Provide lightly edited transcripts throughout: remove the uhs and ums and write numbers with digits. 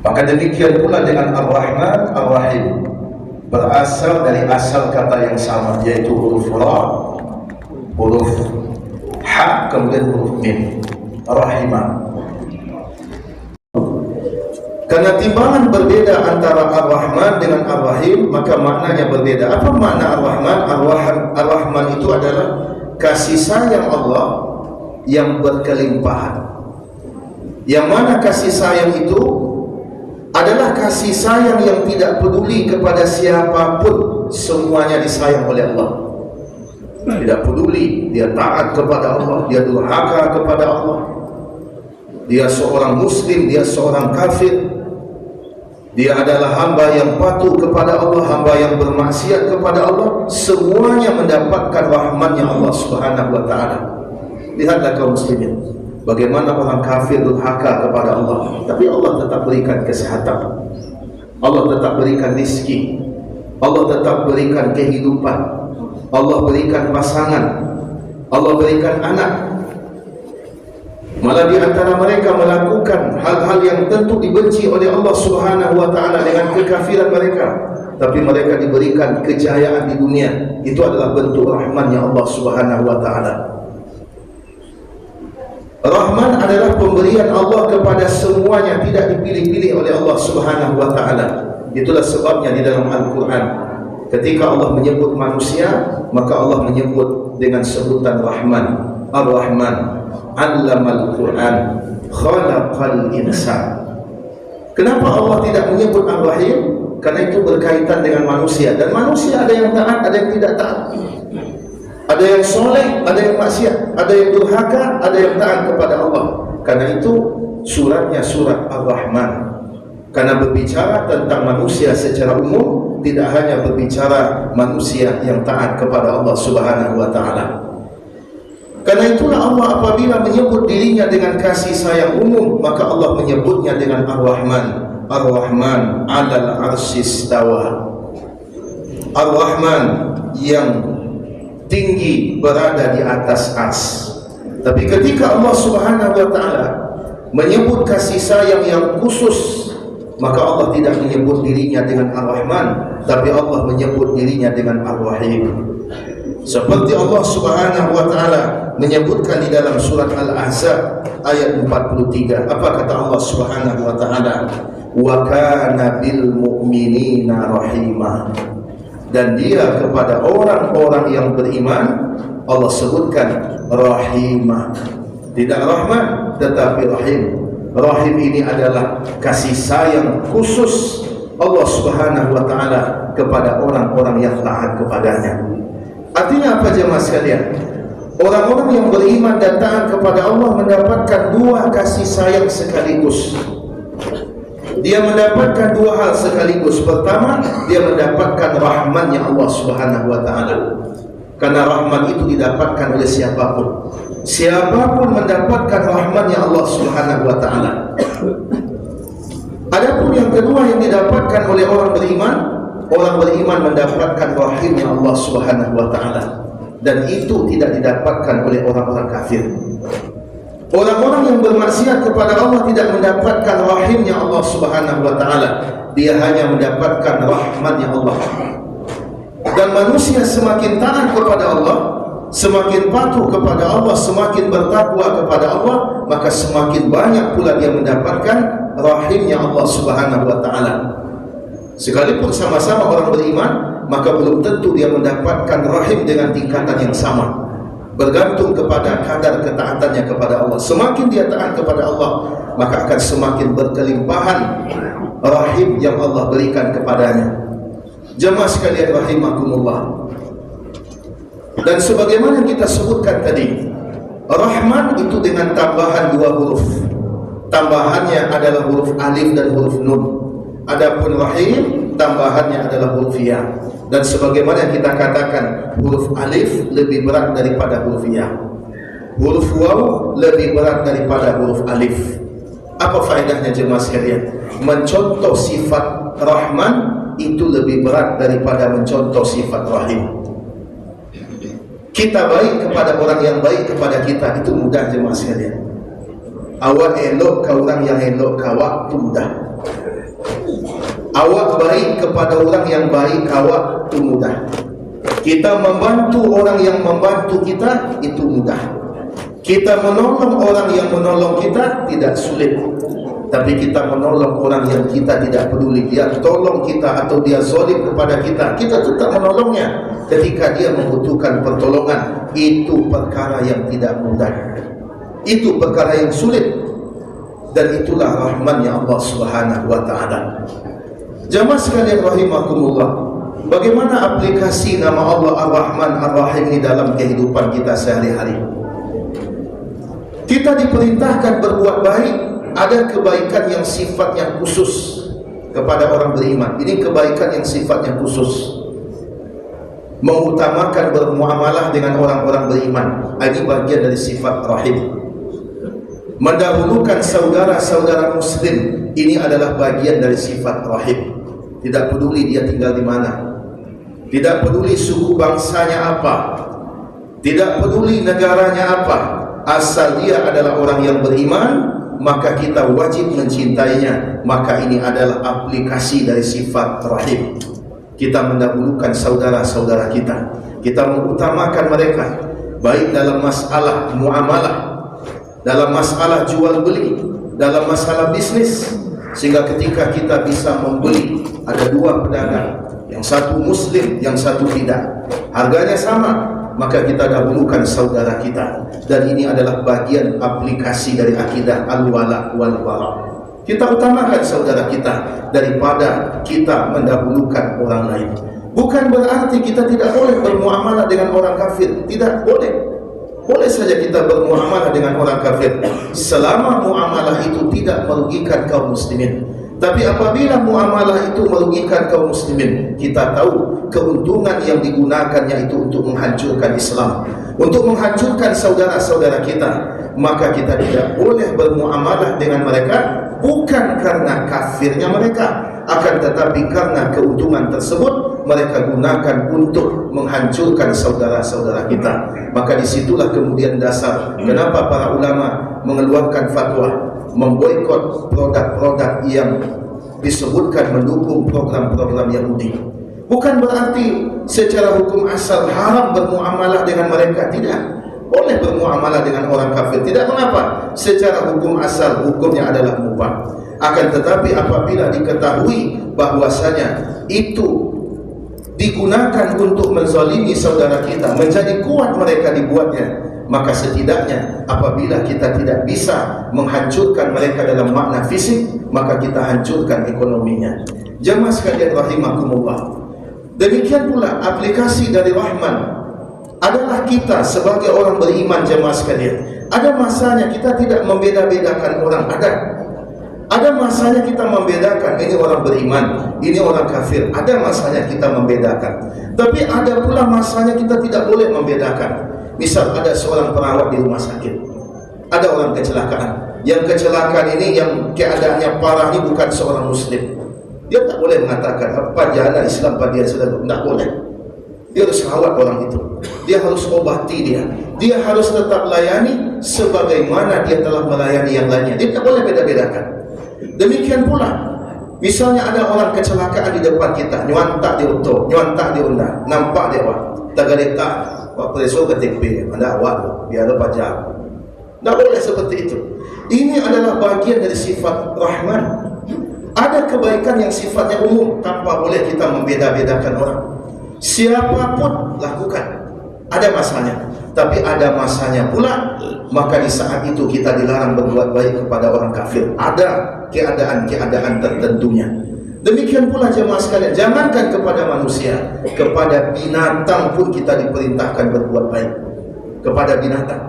Maka demikian pula dengan Ar-Rahman, Ar-Rahim, berasal dari asal kata yang sama, yaitu huruf Ra, huruf Ha, kemudian huruf Mim, Rahimah. Karena timbangan berbeda antara Ar-Rahman dengan Ar-Rahim, maka maknanya berbeda. Apa makna Ar-Rahman? Ar-Rahman itu adalah kasih sayang Allah yang berkelimpahan. Yang mana kasih sayang itu adalah kasih sayang yang tidak peduli kepada siapapun, semuanya disayang oleh Allah. Tidak peduli dia taat kepada Allah, dia durhaka kepada Allah, dia seorang muslim, dia seorang kafir, dia adalah hamba yang patuh kepada Allah, hamba yang bermaksiat kepada Allah, semuanya mendapatkan rahmatnya Allah Subhanahu wa ta'ala. Lihatlah kaum muslimin, bagaimana orang kafir durhaka kepada Allah, tapi Allah tetap berikan kesehatan, Allah tetap berikan rezeki, Allah tetap berikan kehidupan, Allah berikan pasangan, Allah berikan anak. Malah di antara mereka melakukan hal-hal yang tentu dibenci oleh Allah Subhanahu wa ta'ala dengan kekafiran mereka, tapi mereka diberikan kejayaan di dunia. Itu adalah bentuk rahmannya Allah Subhanahu wa ta'ala. Rahman adalah pemberian Allah kepada semuanya, tidak dipilih-pilih oleh Allah Subhanahu wa ta'ala. Itulah sebabnya di dalam Al-Quran, ketika Allah menyebut manusia, maka Allah menyebut dengan sebutan Rahman. Ar-Rahman, Allamal Quran, Khalaqal Insan. Kenapa Allah tidak menyebut Ar-Rahim? Karena itu berkaitan dengan manusia, dan manusia ada yang taat, ada yang tidak taat, ada yang soleh, ada yang maksiat, ada yang durhaka, ada yang taat kepada Allah. Karena itu suratnya surat Ar-Rahman, karena berbicara tentang manusia secara umum, tidak hanya berbicara manusia yang taat kepada Allah Subhanahu wa ta'ala. Karena itulah Allah apabila menyebut dirinya dengan kasih sayang umum, maka Allah menyebutnya dengan Ar-Rahman. Ar-Rahman 'alal 'arsy istawa. Ar-Rahman yang tinggi berada di atas ars. Tapi ketika Allah Subhanahu wa ta'ala menyebut kasih sayang yang khusus, maka Allah tidak menyebut dirinya dengan Ar-Rahman, tapi Allah menyebut dirinya dengan Ar-Rahim. Seperti Allah Subhanahu wa ta'ala menyebutkan di dalam surat Al-Ahzab ayat 43. Apa kata Allah Subhanahu wa ta'ala? Wa kana bil mu'minina rahimah. Dan dia kepada orang-orang yang beriman Allah sebutkan rahimah. Tidak rahman tetapi rahim. Rahim ini adalah kasih sayang khusus Allah Subhanahu wa ta'ala kepada orang-orang yang taat kepadanya. Artinya apa jemaah sekalian? Orang-orang yang beriman dan taat kepada Allah mendapatkan dua kasih sayang sekaligus. Dia mendapatkan dua hal sekaligus. Pertama, dia mendapatkan rahmannya Allah Subhanahu wa ta'ala. Karena rahman itu didapatkan oleh siapapun. Siapapun mendapatkan rahmannya Allah Subhanahu wa ta'ala. Adapun yang kedua yang didapatkan oleh orang beriman mendapatkan rahimnya Allah Subhanahu wa ta'ala. Dan itu tidak didapatkan oleh orang-orang kafir. Orang-orang yang bermaksiat kepada Allah tidak mendapatkan rahimnya Allah Subhanahu wa ta'ala. Dia hanya mendapatkan rahmatnya Allah. Dan manusia semakin taat kepada Allah, semakin patuh kepada Allah, semakin bertakwa kepada Allah, maka semakin banyak pula dia mendapatkan rahimnya Allah Subhanahu wa ta'ala. Sekalipun sama-sama orang beriman, maka belum tentu dia mendapatkan rahim dengan tingkatan yang sama. Bergantung kepada kadar ketaatannya kepada Allah. Semakin dia taat kepada Allah, maka akan semakin berkelimpahan rahim yang Allah berikan kepadanya. Jemaah sekalian rahimakumullah. Dan sebagaimana kita sebutkan tadi, Rahman itu dengan tambahan dua huruf. Tambahannya adalah huruf alif dan huruf nun. Adapun Rahim tambahannya adalah huruf ya. Dan sebagaimana kita katakan, huruf alif lebih berat daripada huruf ya. Huruf waw lebih berat daripada huruf alif. Apa faedahnya jemaah sekalian? Mencontoh sifat Rahman itu lebih berat daripada mencontoh sifat Rahim. Kita baik kepada orang yang baik kepada kita itu mudah jemaah sekalian. Awak elok ke orang yang elok ke awak, itu mudah. Awak baik kepada orang yang baik ke awak, itu mudah. Kita membantu orang yang membantu kita, itu mudah. Kita menolong orang yang menolong kita, tidak sulit. Tapi kita menolong orang yang kita tidak peduli, dia tolong kita atau dia zalim kepada kita, kita tetap menolongnya ketika dia membutuhkan pertolongan. Itu perkara yang tidak mudah, itu perkara yang sulit. Dan itulah rahmannya Allah Subhanahu wa ta'ala. Jamaah sekalian rahimakumullah, bagaimana aplikasi nama Allah Ar-Rahman Ar-Rahim ini dalam kehidupan kita sehari-hari? Kita diperintahkan berbuat baik. Ada kebaikan yang sifatnya khusus kepada orang beriman. Ini kebaikan yang sifatnya khusus, mengutamakan bermuamalah dengan orang-orang beriman. Ini bagian dari sifat rahim. Mendahulukan saudara-saudara muslim, ini adalah bagian dari sifat rahim. Tidak peduli dia tinggal di mana, tidak peduli suku bangsanya apa, tidak peduli negaranya apa, asal dia adalah orang yang beriman, maka kita wajib mencintainya. Maka ini adalah aplikasi dari sifat rahim. Kita mendahulukan saudara-saudara kita, kita mengutamakan mereka, baik dalam masalah muamalah, dalam masalah jual beli, dalam masalah bisnis. Sehingga ketika kita bisa membeli, ada dua pedagang, yang satu muslim, yang satu tidak, harganya sama, maka kita dahulukan saudara kita. Dan ini adalah bagian aplikasi dari akidah al-wala wal-bara. Kita utamakan saudara kita daripada kita mendahulukan orang lain. Bukan berarti kita tidak boleh bermuamalah dengan orang kafir, tidak boleh. Boleh saja kita bermuamalah dengan orang kafir, selama muamalah itu tidak merugikan kaum muslimin. Tapi apabila muamalah itu merugikan kaum muslimin, kita tahu keuntungan yang digunakannya itu untuk menghancurkan Islam, untuk menghancurkan saudara-saudara kita, maka kita tidak boleh bermuamalah dengan mereka, bukan karena kafirnya mereka, akan tetapi karena keuntungan tersebut mereka gunakan untuk menghancurkan saudara-saudara kita. Maka disitulah kemudian dasar kenapa para ulama mengeluarkan fatwa memboikot produk-produk yang disebutkan mendukung program-program Yahudi. Bukan berarti secara hukum asal haram bermuamalah dengan mereka, tidak. Boleh bermuamalah dengan orang kafir, tidak mengapa. Secara hukum asal hukumnya adalah mubah. Akan tetapi apabila diketahui bahwasanya itu digunakan untuk menzalimi saudara kita, menjadi kuat mereka dibuatnya, maka setidaknya apabila kita tidak bisa menghancurkan mereka dalam makna fisik, maka kita hancurkan ekonominya. Jamaah sekalian rahimakumullah, demikian pula aplikasi dari Rahman adalah kita sebagai orang beriman. Jamaah sekalian, ada masanya kita tidak membeda-bedakan orang. Ada masanya kita membedakan, ini orang beriman, ini orang kafir. Ada masanya kita membedakan. Tapi ada pula masanya kita tidak boleh membedakan. Misal ada seorang perawat di rumah sakit, ada orang kecelakaan. Yang kecelakaan ini, yang keadaannya parah ini bukan seorang muslim. Dia tak boleh mengatakan apa jalan Islam pada dia sudah, tidak boleh. Dia harus rawat orang itu, dia harus obati dia, dia harus tetap layani sebagaimana dia telah melayani yang lainnya. Dia tak boleh beda-bedakan. Demikian pula, misalnya ada orang kecelakaan di depan kita, nyuantak di oto, nyuantak di undang, nampak dia awak, tagaletak, wak preso ke TP, anda awak, biar ada pajak. Tak boleh seperti itu. Ini adalah bagian dari sifat Rahman. Ada kebaikan yang sifatnya umum, tanpa boleh kita membeda-bedakan orang. Siapapun lakukan, ada masanya. Tapi ada masanya pula, maka di saat itu kita dilarang berbuat baik kepada orang kafir. Ada keadaan-keadaan tertentunya. Demikian pula jemaah sekalian, jangankan kepada manusia, kepada binatang pun kita diperintahkan berbuat baik. Kepada binatang,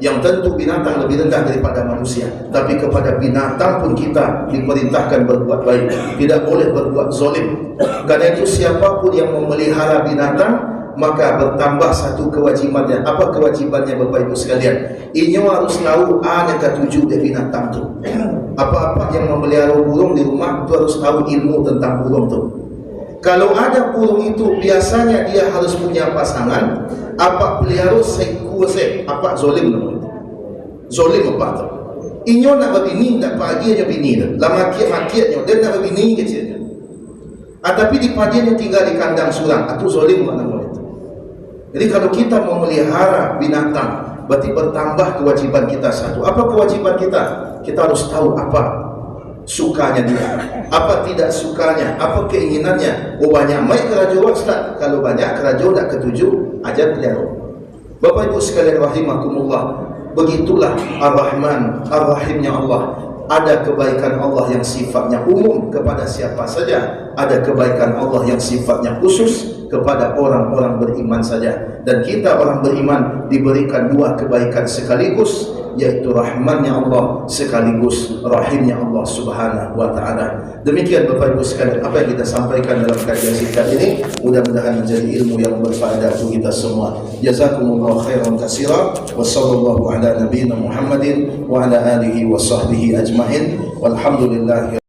yang tentu binatang lebih rendah daripada manusia, tapi kepada binatang pun kita diperintahkan berbuat baik. Tidak boleh berbuat zalim. Karena itu siapapun yang memelihara binatang, maka bertambah satu kewajibannya. Apa kewajibannya Bapak Ibu sekalian? Inyo harus tahu ada ketujuh dari binatang tu. Apa-apa yang memelihara burung di rumah tu harus tahu ilmu tentang burung tu. Kalau ada burung itu, biasanya dia harus punya pasangan. Apa pelihara sekuase, apa zolim namanya? Zolim apa tu? Inyo nak berbini, tak pagi aja bini dah. Lama makiat-makiatnya, dia nak berbini kecilnya. Tapi di paginya tinggal di kandang surang, itu zalim lah nama itu. Jadi kalau kita mau melihara binatang, berarti bertambah kewajiban kita satu. Apa kewajiban kita? Kita harus tahu apa sukanya dia, apa tidak sukanya, apa keinginannya. Oh banyak mai kerajo Ustaz. Kalau banyak kerajo tak ketujuh, ajar pelihara. Bapak Ibu sekalian rahimakumullah, begitulah Ar-Rahman Ar-Rahimnya Allah. Ada kebaikan Allah yang sifatnya umum kepada siapa saja, ada kebaikan Allah yang sifatnya khusus kepada orang-orang beriman saja. Dan kita orang beriman diberikan dua kebaikan sekaligus, yaitu rahmannya Allah sekaligus rahimnya Allah Subhanahu wa taala. Demikian Bapak Ibu sekalian apa yang kita sampaikan dalam kajian singkat ini, mudah-mudahan menjadi ilmu yang berfaedah untuk kita semua. Jazakumullahu khairan katsira wa sallallahu ala nabiyyina Muhammadin wa ala alihi wa sahbihi ajmain. Walhamdulillah.